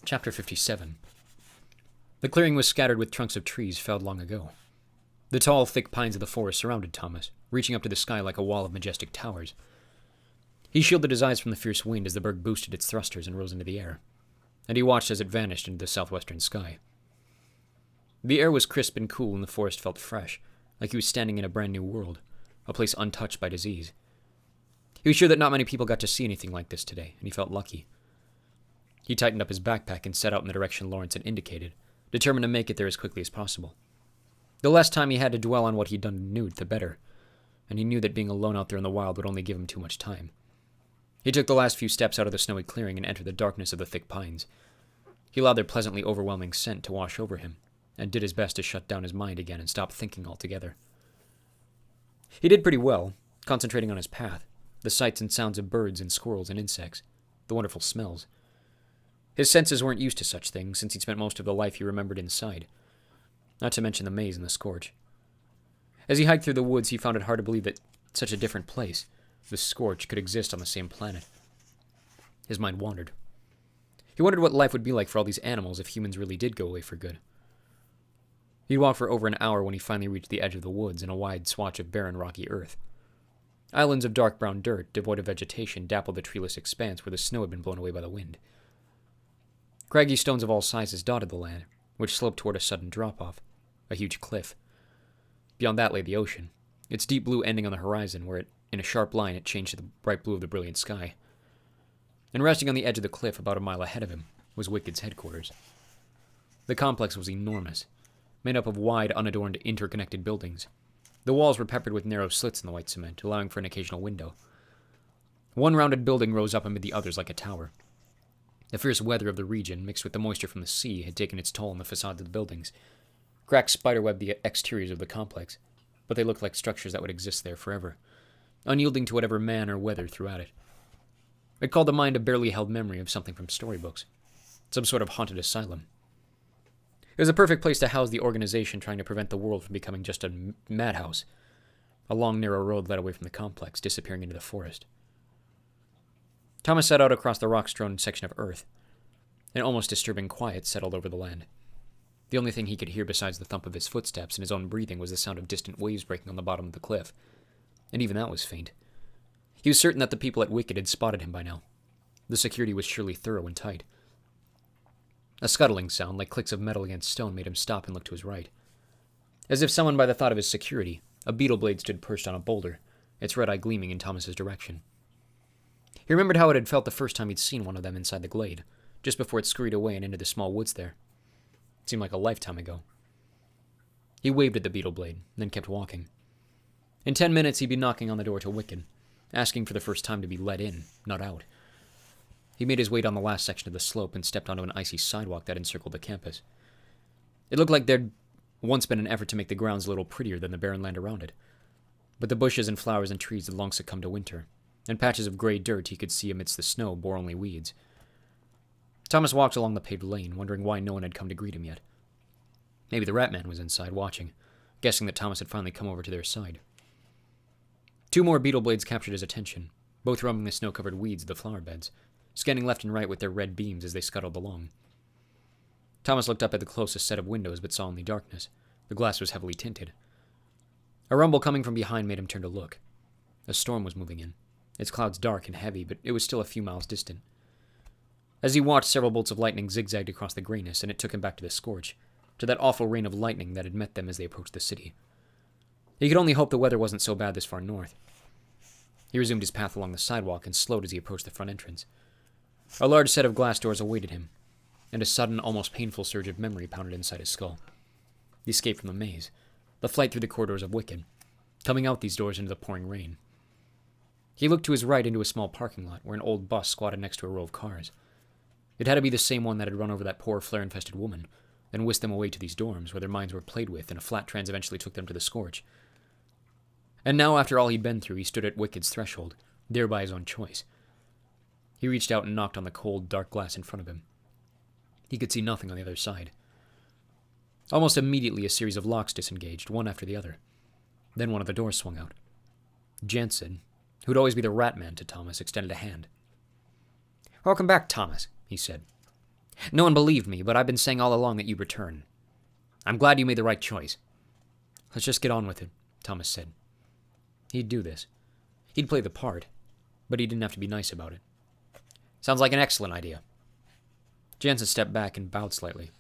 Chapter 57. The clearing was scattered with trunks of trees felled long ago. The tall, thick pines of the forest surrounded Thomas, reaching up to the sky like a wall of majestic towers. He shielded his eyes from the fierce wind as the berg boosted its thrusters and rose into the air, and he watched as it vanished into the southwestern sky. The air was crisp and cool, and the forest felt fresh, like he was standing in a brand new world, a place untouched by disease. He was sure that not many people got to see anything like this today, and he felt lucky. He tightened up his backpack and set out in the direction Lawrence had indicated, determined to make it there as quickly as possible. The less time he had to dwell on what he'd done to Newt, the better, and he knew that being alone out there in the wild would only give him too much time. He took the last few steps out of the snowy clearing and entered the darkness of the thick pines. He allowed their pleasantly overwhelming scent to wash over him, and did his best to shut down his mind again and stop thinking altogether. He did pretty well, concentrating on his path, the sights and sounds of birds and squirrels and insects, the wonderful smells. His senses weren't used to such things, since he'd spent most of the life he remembered inside, not to mention the maze and the scorch. As he hiked through the woods, he found it hard to believe that such a different place, the scorch, could exist on the same planet. His mind wandered. He wondered what life would be like for all these animals if humans really did go away for good. He'd walked for over an hour when he finally reached the edge of the woods and a wide swatch of barren, rocky earth. Islands of dark brown dirt, devoid of vegetation, dappled the treeless expanse where the snow had been blown away by the wind. Craggy stones of all sizes dotted the land, which sloped toward a sudden drop-off, a huge cliff. Beyond that lay the ocean, its deep blue ending on the horizon, where in a sharp line it changed to the bright blue of the brilliant sky. And resting on the edge of the cliff about a mile ahead of him was Wicked's headquarters. The complex was enormous, made up of wide, unadorned, interconnected buildings. The walls were peppered with narrow slits in the white cement, allowing for an occasional window. One rounded building rose up amid the others like a tower. The fierce weather of the region, mixed with the moisture from the sea, had taken its toll on the facades of the buildings. Cracks spiderwebbed the exteriors of the complex, but they looked like structures that would exist there forever, unyielding to whatever man or weather threw at it. It called to mind a barely held memory of something from storybooks, some sort of haunted asylum. It was a perfect place to house the organization trying to prevent the world from becoming just a madhouse. A long, narrow road led away from the complex, disappearing into the forest. Thomas set out across the rock-strewn section of earth. An almost disturbing quiet settled over the land. The only thing he could hear besides the thump of his footsteps and his own breathing was the sound of distant waves breaking on the bottom of the cliff, and even that was faint. He was certain that the people at Wicked had spotted him by now. The security was surely thorough and tight. A scuttling sound, like clicks of metal against stone, made him stop and look to his right. As if summoned by the thought of his security, a beetle blade stood perched on a boulder, its red eye gleaming in Thomas's direction. He remembered how it had felt the first time he'd seen one of them inside the glade, just before it scurried away and into the small woods there. It seemed like a lifetime ago. He waved at the beetle blade, then kept walking. In 10 minutes, he'd be knocking on the door to Wicked, asking for the first time to be let in, not out. He made his way down the last section of the slope and stepped onto an icy sidewalk that encircled the campus. It looked like there'd once been an effort to make the grounds a little prettier than the barren land around it, but the bushes and flowers and trees had long succumbed to winter, and patches of gray dirt he could see amidst the snow bore only weeds. Thomas walked along the paved lane, wondering why no one had come to greet him yet. Maybe the Rat Man was inside, watching, guessing that Thomas had finally come over to their side. 2 more beetle blades captured his attention, both roaming the snow-covered weeds of the flower beds, scanning left and right with their red beams as they scuttled along. Thomas looked up at the closest set of windows, but saw only darkness. The glass was heavily tinted. A rumble coming from behind made him turn to look. A storm was moving in, its clouds dark and heavy, but it was still a few miles distant. As he watched, several bolts of lightning zigzagged across the grayness, and it took him back to the scorch, to that awful rain of lightning that had met them as they approached the city. He could only hope the weather wasn't so bad this far north. He resumed his path along the sidewalk and slowed as he approached the front entrance. A large set of glass doors awaited him, and a sudden, almost painful surge of memory pounded inside his skull. The escape from the maze, the flight through the corridors of Wicked, coming out these doors into the pouring rain. He looked to his right into a small parking lot where an old bus squatted next to a row of cars. It had to be the same one that had run over that poor flare-infested woman, then whisked them away to these dorms where their minds were played with, and a flat trans eventually took them to the scorch. And now, after all he'd been through, he stood at Wicked's threshold, there by his own choice. He reached out and knocked on the cold, dark glass in front of him. He could see nothing on the other side. Almost immediately, a series of locks disengaged, one after the other. Then one of the doors swung out. Jensen, who'd always be the Rat Man to Thomas, extended a hand. "Welcome back, Thomas," he said. No one believed me, but I've been saying all along that you'd return. I'm glad you made the right choice. Let's just get on with it, Thomas said. He'd do this. He'd play the part, but he didn't have to be nice about it. Sounds like an excellent idea. Jansen stepped back and bowed slightly.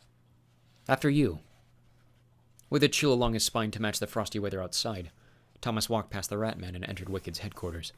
After you. With a chill along his spine to match the frosty weather outside, Thomas walked past the Rat Man and entered Wicked's headquarters.